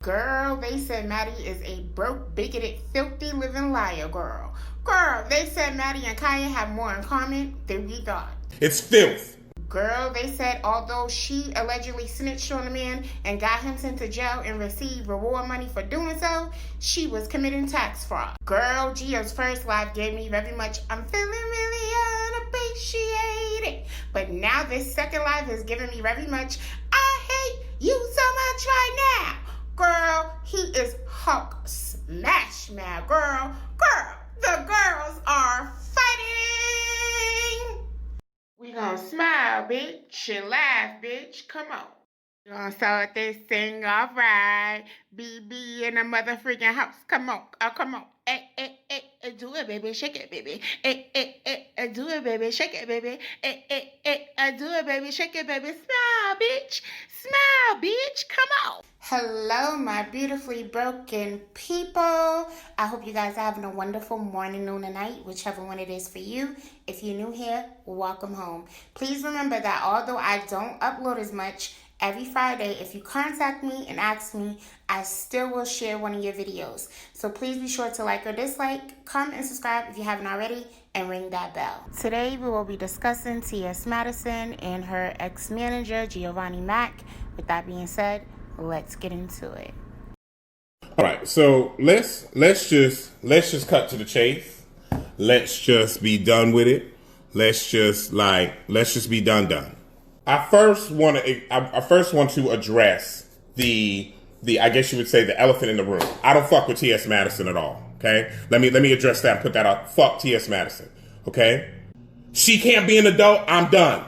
Girl, they said Maddie is a broke, bigoted, filthy, living liar, girl. Girl, they said Maddie and Kaya have more in common than we thought. It's filth. Girl, they said although she allegedly snitched on a man and got him sent to jail and received reward money for doing so, she was committing tax fraud. Girl, Gio's first live gave me very much, I'm feeling really unappreciated. But now this second live has given me very much, I hate you so much right now. Girl, he is Hulk smash mad, girl. Girl, the girls are fighting. We gonna smile, bitch, and laugh, bitch. Come on. We gonna start this thing off right. BB in the motherfucking house. Come on. Oh, come on. Do it, baby. Shake it, baby. Do it, baby. Shake it, baby. Do it, baby. Shake it, baby. Smile, bitch. Smile, bitch. Come on. Hello, my beautifully broken people. I hope you guys are having a wonderful morning, noon, and night, whichever one it is for you. If you're new here, welcome home. Please remember that although I don't upload as much, every Friday, if you contact me and ask me, I still will share one of your videos. So please be sure to like or dislike, comment and subscribe if you haven't already, and ring that bell. Today we will be discussing T.S. Madison and her ex-manager, Giovanni Mack. With that being said, let's get into it. All right, so let's just cut to the chase. Let's just be done with it. Let's just be done. I first want to address the I guess you would say the elephant in the room. I don't fuck with T.S. Madison at all. Okay, let me address that and put that out. Fuck T.S. Madison. Okay, she can't be an adult. I'm done.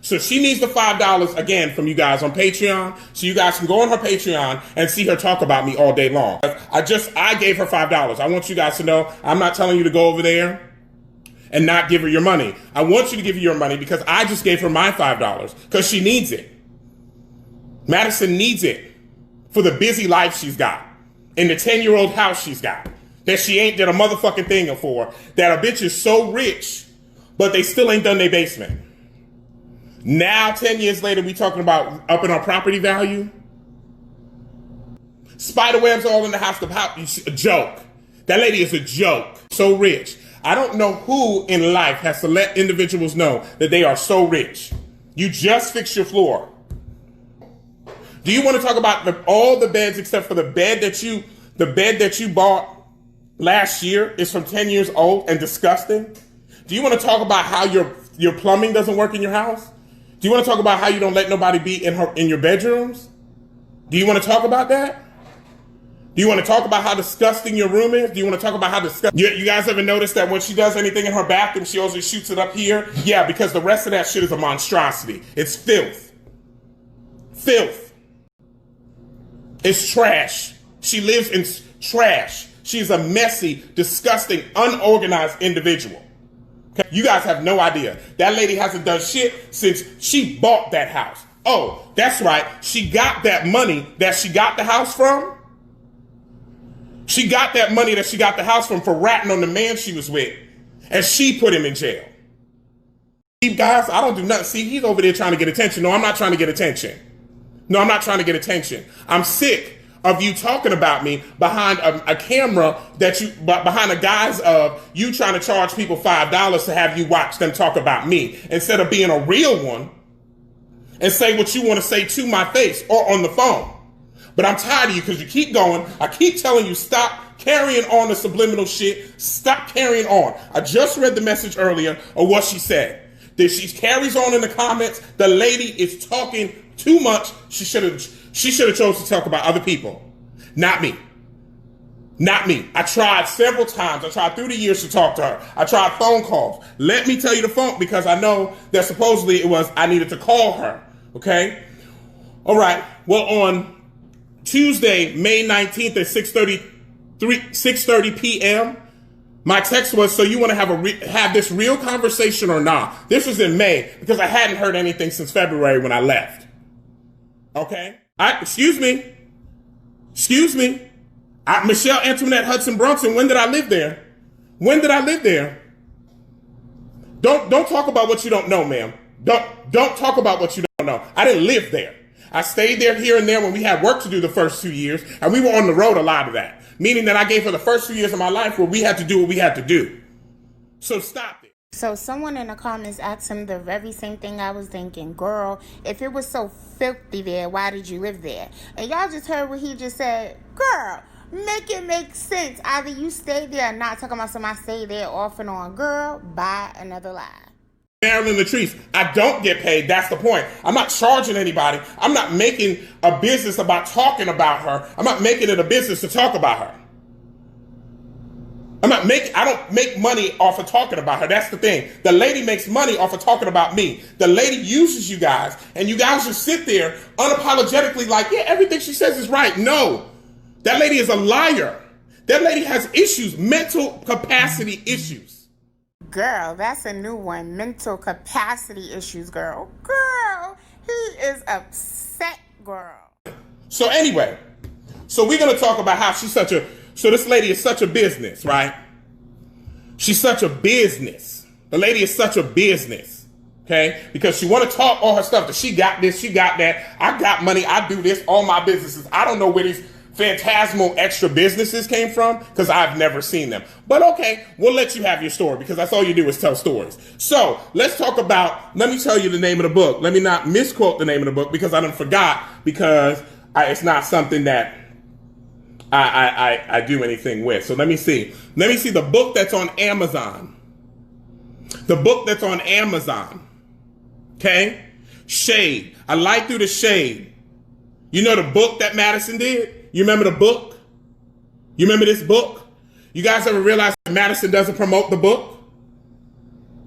So she needs the $5 again from you guys on Patreon, so you guys can go on her Patreon and see her talk about me all day long. I gave her $5. I want you guys to know I'm not telling you to go over there and not give her your money. I want you to give her your money because I just gave her my $5 because she needs it. Madison needs it for the busy life she's got in the 10-year-old house she's got that she ain't did a motherfucking thing for, that a bitch is so rich, but they still ain't done their basement. Now, 10 years later, we talking about upping our property value. Spiderwebs all in the house. A joke. That lady is a joke. So rich. I don't know who in life has to let individuals know that they are so rich. You just fixed your floor. Do you want to talk about all the beds except for the bed that you bought last year is from 10 years old and disgusting? Do you want to talk about how your plumbing doesn't work in your house? Do you want to talk about how you don't let nobody be in your bedrooms? Do you want to talk about that? Do you want to talk about how disgusting your room is? Do you want to talk about how disgusting... You guys ever notice that when she does anything in her bathroom, she always shoots it up here? Yeah, because the rest of that shit is a monstrosity. It's filth. Filth. It's trash. She lives in trash. She's a messy, disgusting, unorganized individual. Okay? You guys have no idea. That lady hasn't done shit since she bought that house. Oh, that's right. She got that money that she got the house from. She got that money that she got the house from for ratting on the man she was with. And she put him in jail. See, guys, I don't do nothing. See, he's over there trying to get attention. No, I'm not trying to get attention. No, I'm not trying to get attention. I'm sick of you talking about me behind a camera behind the guise of you trying to charge people $5 to have you watch them talk about me instead of being a real one and say what you want to say to my face or on the phone. But I'm tired of you because you keep going. I keep telling you, stop carrying on the subliminal shit. Stop carrying on. I just read the message earlier of what she said. That she carries on in the comments. The lady is talking too much. She should have chose to talk about other people. Not me. Not me. I tried several times. I tried through the years to talk to her. I tried phone calls. Let me tell you the phone because I know that supposedly I needed to call her. Okay? All right. Well, on Tuesday, May 19th at 6:30 p.m., my text was, so you want to have this real conversation or not? This was in May because I hadn't heard anything since February when I left. Okay? Excuse me. Michelle Antoinette Hudson Brunson, when did I live there? Don't talk about what you don't know, ma'am. Don't talk about what you don't know. I didn't live there. I stayed there here and there when we had work to do the first 2 years, and we were on the road a lot of that. Meaning that I gave her the first 2 years of my life where we had to do what we had to do. So stop it. So someone in the comments asked him the very same thing I was thinking. Girl, if it was so filthy there, why did you live there? And y'all just heard what he just said. Girl, make it make sense. Either you stay there or not. Talking about somebody stay there off and on. Girl, buy another lie. Marilyn Latrice, I don't get paid. That's the point. I'm not charging anybody. I'm not making a business about talking about her. I'm not making it a business to talk about her. I don't make money off of talking about her. That's the thing. The lady makes money off of talking about me. The lady uses you guys, and you guys just sit there unapologetically like, yeah, everything she says is right. No, that lady is a liar. That lady has issues, mental capacity issues. Girl, that's a new one. Mental capacity issues, girl. Girl, he is upset, girl. So anyway, so we're going to talk about how so this lady is such a business, right? She's such a business. The lady is such a business, okay? Because she want to talk all her stuff that she got this, she got that. I got money, I do this, all my businesses. I don't know where these phantasmal extra businesses came from because I've never seen them. But okay, we'll let you have your story because that's all you do is tell stories. So let's talk about, let me tell you the name of the book. Let me not misquote the name of the book because I done forgot because it's not something that I do anything with. So let me see. Let me see the book that's on Amazon. The book that's on Amazon. Okay? Shade. I Light Through the Shade. You know the book that Madison did? You remember the book? You remember this book? You guys ever realize that Madison doesn't promote the book?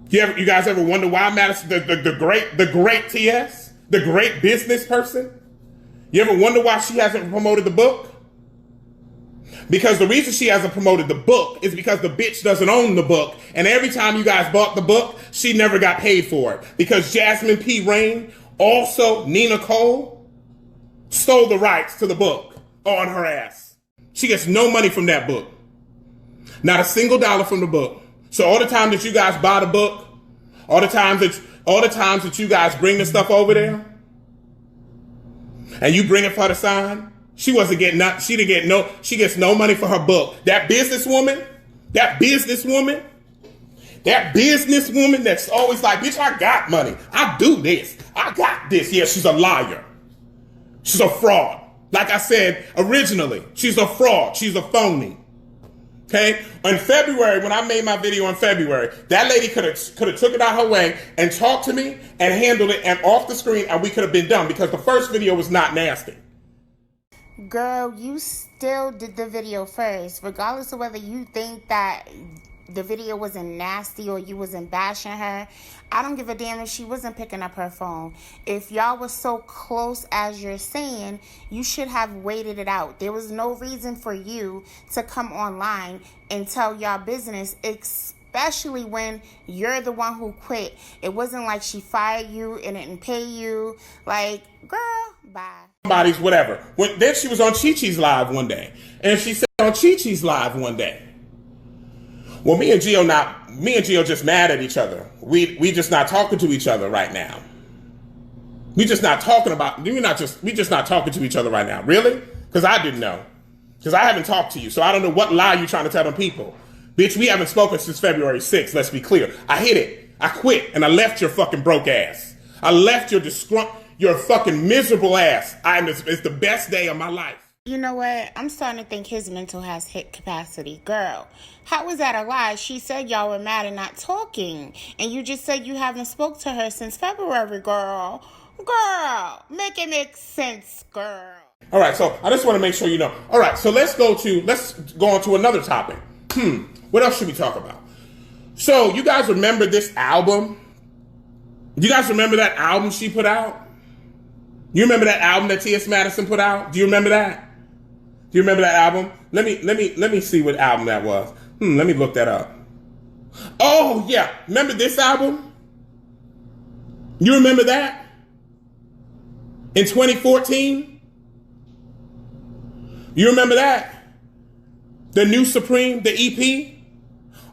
You guys ever wonder why Madison, the great TS, the great business person? You ever wonder why she hasn't promoted the book? Because the reason she hasn't promoted the book is because the bitch doesn't own the book. And every time you guys bought the book, she never got paid for it. Because Jasmine P. Rain, also Nina Cole, stole the rights to the book on her ass. She gets no money from that book. Not a single dollar from the book. So all the time that you guys buy the book, all the times that you guys bring the stuff over there, and you bring it for her to sign, she gets no money for her book. That businesswoman that's always like, bitch, I got money. I do this. I got this. Yeah, she's a liar. She's a fraud. Like I said originally, she's a fraud. She's a phony. Okay? In February, when I made my video in February, that lady could have took it out her way and talked to me and handled it and off the screen, and we could have been done because the first video was not nasty. Girl, you still did the video first, regardless of whether you think that the video wasn't nasty or you wasn't bashing her. I don't give a damn if she wasn't picking up her phone. If y'all was so close as you're saying, you should have waited it out. There was no reason for you to come online and tell y'all business, especially when you're the one who quit. It wasn't like she fired you and didn't pay you. Like, girl, bye. Somebody's whatever. Then she was on Chi Chi's live one day. And she said on Chi Chi's live one day, well, me and Gio just mad at each other. We just not talking to each other right now. We just not talking to each other right now. Really? Because I didn't know. Because I haven't talked to you. So I don't know what lie you're trying to tell them people. Bitch, we haven't spoken since February 6th. Let's be clear. I hit it. I quit. And I left your fucking broke ass. I left your fucking miserable ass. It's the best day of my life. You know what? I'm starting to think his mental has hit capacity. Girl, how is that a lie? She said y'all were mad and not talking. And you just said you haven't spoke to her since February, girl. Girl, make it make sense, girl. All right, so I just want to make sure you know. All right, so let's go on to another topic. What else should we talk about? So you guys remember this album? Do you guys remember that album she put out? You remember that album that T.S. Madison put out? Do you remember that? Do you remember that album? Let me see what album that was. Let me look that up. Oh yeah, remember this album? You remember that? In 2014? You remember that? The New Supreme, the EP?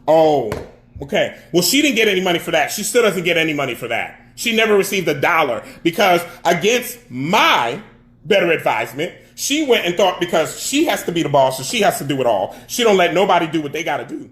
Oh, okay. Well, she didn't get any money for that. She still doesn't get any money for that. She never received $1 because against my better advisement, she went and thought because she has to be the boss, so she has to do it all. She don't let nobody do what they got to do.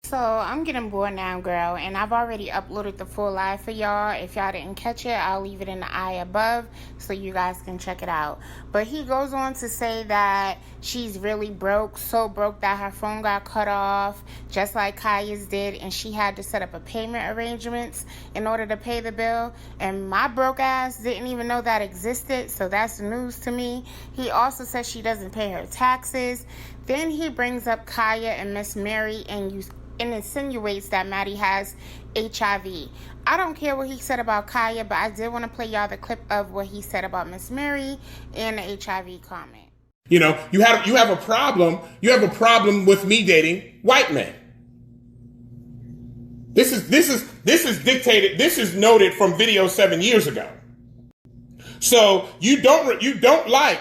So I'm getting bored now, girl, and I've already uploaded the full live for y'all. If y'all didn't catch it, I'll leave it in the eye above so you guys can check it out. But he goes on to say that she's really broke, so broke that her phone got cut off, just like Kaya's did, and she had to set up a payment arrangements in order to pay the bill. And my broke ass didn't even know that existed, so that's news to me. He also says she doesn't pay her taxes. Then he brings up Kaya and Miss Mary and insinuates that Maddie has HIV. I don't care what he said about Kaya, but I did want to play y'all the clip of what he said about Miss Mary and the HIV comment. You know, you have a problem. You have a problem with me dating white men. This is dictated. This is noted from video 7 years ago. So you don't like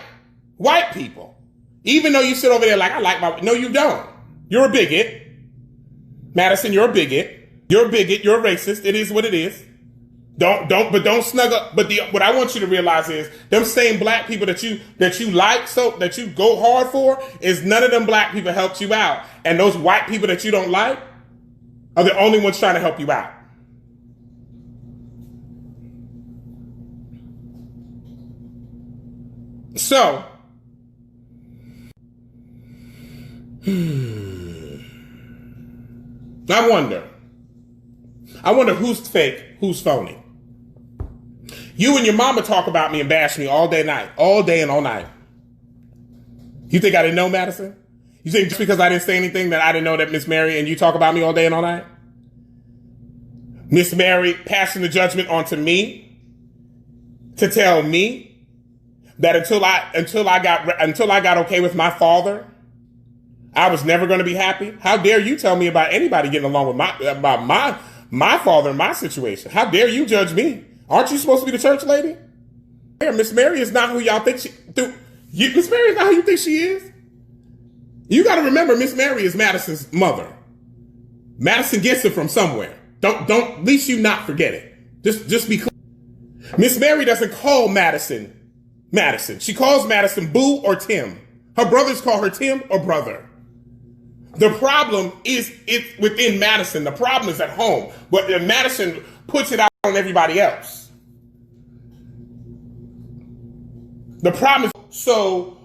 white people, even though you sit over there like I like my. No, you don't. You're a bigot. Madison, you're a bigot. You're a bigot. You're a racist. It is what it is. Don't snug up. But what I want you to realize is them same black people that you like, so that you go hard for, is none of them black people helped you out. And those white people that you don't like are the only ones trying to help you out. So, I wonder who's fake, who's phony. You and your mama talk about me and bash me all day and all night. You think I didn't know, Madison? You think just because I didn't say anything that I didn't know that Miss Mary and you talk about me all day and all night? Miss Mary passing the judgment onto me to tell me that until I got okay with my father, I was never going to be happy. How dare you tell me about anybody getting along with my father and my situation? How dare you judge me? Aren't you supposed to be the church lady? Miss Mary is not who y'all think she. Miss Mary is not who you think she is. You got to remember, Miss Mary is Madison's mother. Madison gets it from somewhere. Don't. At least you not forget it. Just be clear. Miss Mary doesn't call Madison. She calls Madison Boo or Tim. Her brothers call her Tim or brother. The problem is it's within Madison. The problem is at home. But Madison puts it out on everybody else. The problem is, so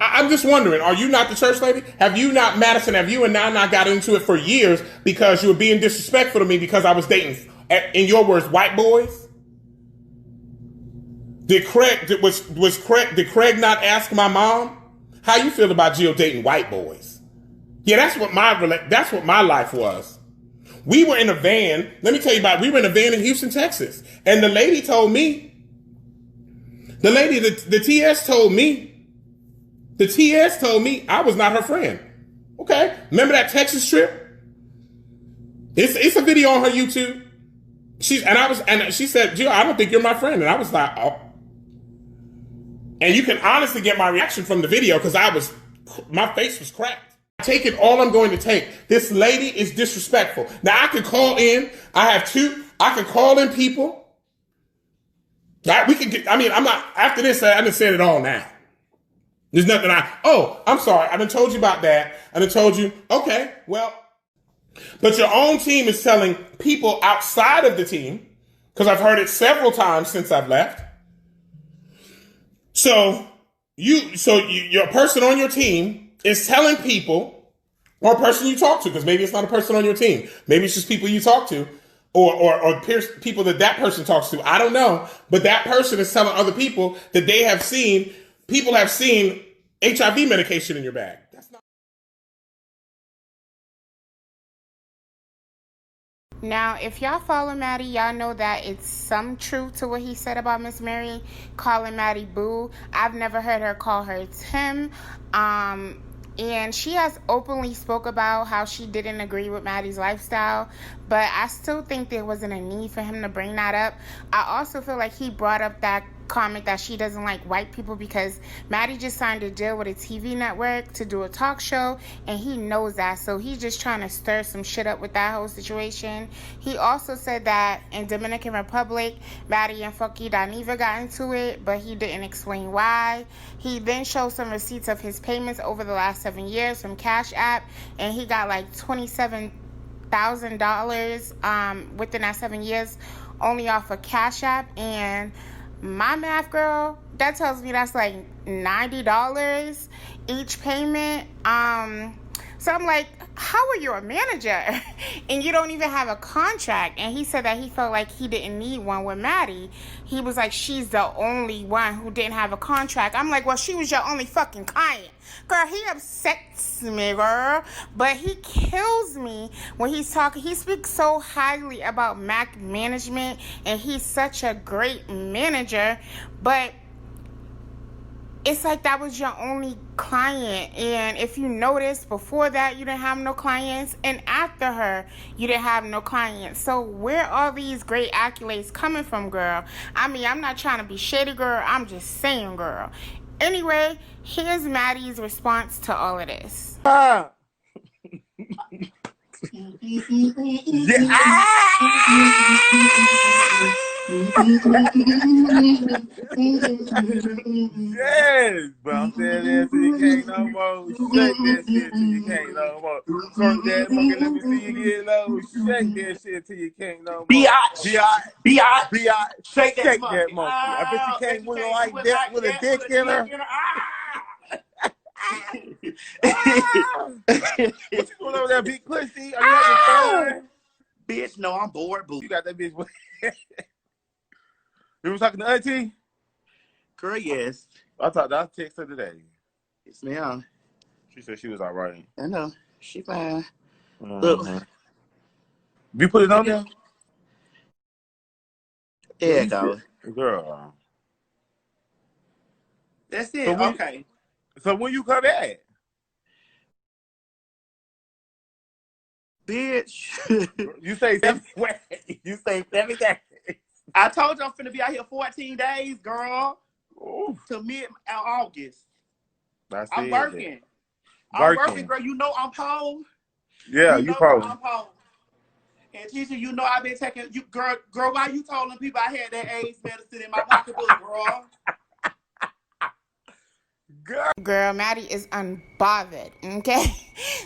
I'm just wondering, are you not the church lady? Have you not, Madison, have you and Nana got into it for years because you were being disrespectful to me because I was dating, in your words, white boys? Did Craig not ask my mom how you feel about Jill dating white boys? Yeah, that's what my life was. We were in a van. Let me tell you we were in a van in Houston, Texas. And the lady told me, the TS told me I was not her friend. Okay. Remember that Texas trip? It's a video on her YouTube. She said, Jill, I don't think you're my friend. And I was like, oh. And you can honestly get my reaction from the video because my face was cracked. Take it all I'm going to take. This lady is disrespectful. Now I can call in. I can call in people. I'm not, after this, I done said it all now. There's nothing I'm sorry. I done told you about that. I done told you, okay, well, but your own team is telling people outside of the team, because I've heard it several times since I've left. So your person on your team is telling people, or a person you talk to, because maybe it's not a person on your team. Maybe it's just people you talk to, or people that person talks to. I don't know. But that person is telling other people that people have seen HIV medication in your bag. That's not. Now, if y'all follow Maddie, y'all know that it's some truth to what he said about Miss Mary calling Maddie Boo. I've never heard her call her Tim. And she has openly spoke about how she didn't agree with Maddie's lifestyle, but I still think there wasn't a need for him to bring that up. I also feel like he brought up that comment that she doesn't like white people because Maddie just signed a deal with a TV network to do a talk show, and he knows that, so he's just trying to stir some shit up with that whole situation. He also said that in Dominican Republic, Maddie and Funky Dineva got into it, but he didn't explain why. He then showed some receipts of his payments over the last 7 years from Cash App, and he got like $27,000 within that 7 years only off of Cash App. And my math, girl, that tells me that's like $90 each payment. So I'm like, how are you a manager and you don't even have a contract? And he said that he felt like he didn't need one with Maddie. He was like, she's the only one who didn't have a contract. I'm like, well, she was your only fucking client. Girl, he upsets me, girl. But he kills me when he's talking. He speaks so highly about Mac management, and he's such a great manager. But it's like that was your only client. And if you notice, before that, you didn't have no clients. And after her, you didn't have no clients. So where are these great accolades coming from, girl? I mean, I'm not trying to be shady, girl. I'm just saying, girl. Anyway, here's Maddie's response to all of this. Yes, but I'm saying that till you can't no more. Shake that shit till you can't no more. Turn that fucking, let me see you get low. Shake that shit till you can't no more. B.I. Shake that monkey. I bet you can't win like that with a dick in her. What you going over there, big pussy? Are you having fun? Bitch, no, I'm bored, boo. You got that bitch. You was talking to Auntie? Girl, yes. I texted her today. Yes, ma'am. She said she was all right. I know. She fine. Mm-hmm. Look. You put it on there? There you go. Girl. That's it. So okay. So when you come back? Bitch. You say 7 You say 7 days. I told you I'm finna be out here 14 days, girl. Ooh. To mid-August. I'm it. working. I'm working, girl. You know I'm home. Yeah, you probably. I'm home. And Tisha, you know I've been taking you, girl. Why you told them people I had that AIDS medicine in my pocketbook, girl? Girl, Maddie is unbothered, okay?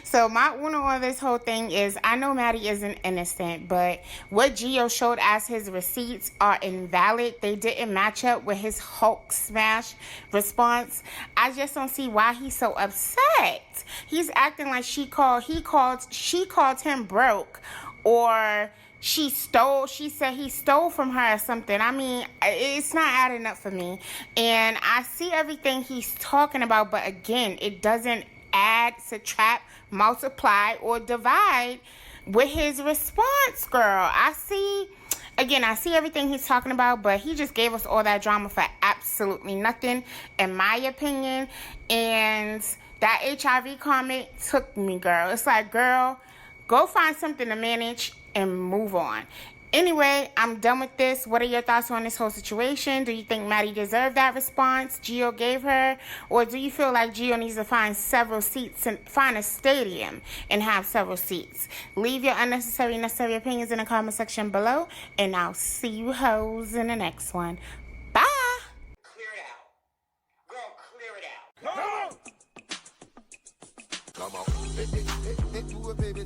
So my uno on this whole thing is, I know Maddie isn't innocent, but what Gio showed as his receipts are invalid. They didn't match up with his Hulk smash response. I just don't see why he's so upset. He's acting like she called him broke, or she said he stole from her or something. I mean, it's not adding up for me. And I see everything he's talking about, but again, it doesn't add, subtract, multiply, or divide with his response, girl. I see everything he's talking about, but he just gave us all that drama for absolutely nothing, in my opinion. And that HIV comment took me, girl. It's like, girl, go find something to manage and move on. Anyway, I'm done with this. What are your thoughts on this whole situation? Do you think Maddie deserved that response Gio gave her? Or do you feel like Gio needs to find several seats and find a stadium and have several seats? Leave your unnecessary, necessary opinions in the comment section below, and I'll see you hoes in the next one. Bye! Clear it out. Girl, clear it out. Come on. Do it, baby,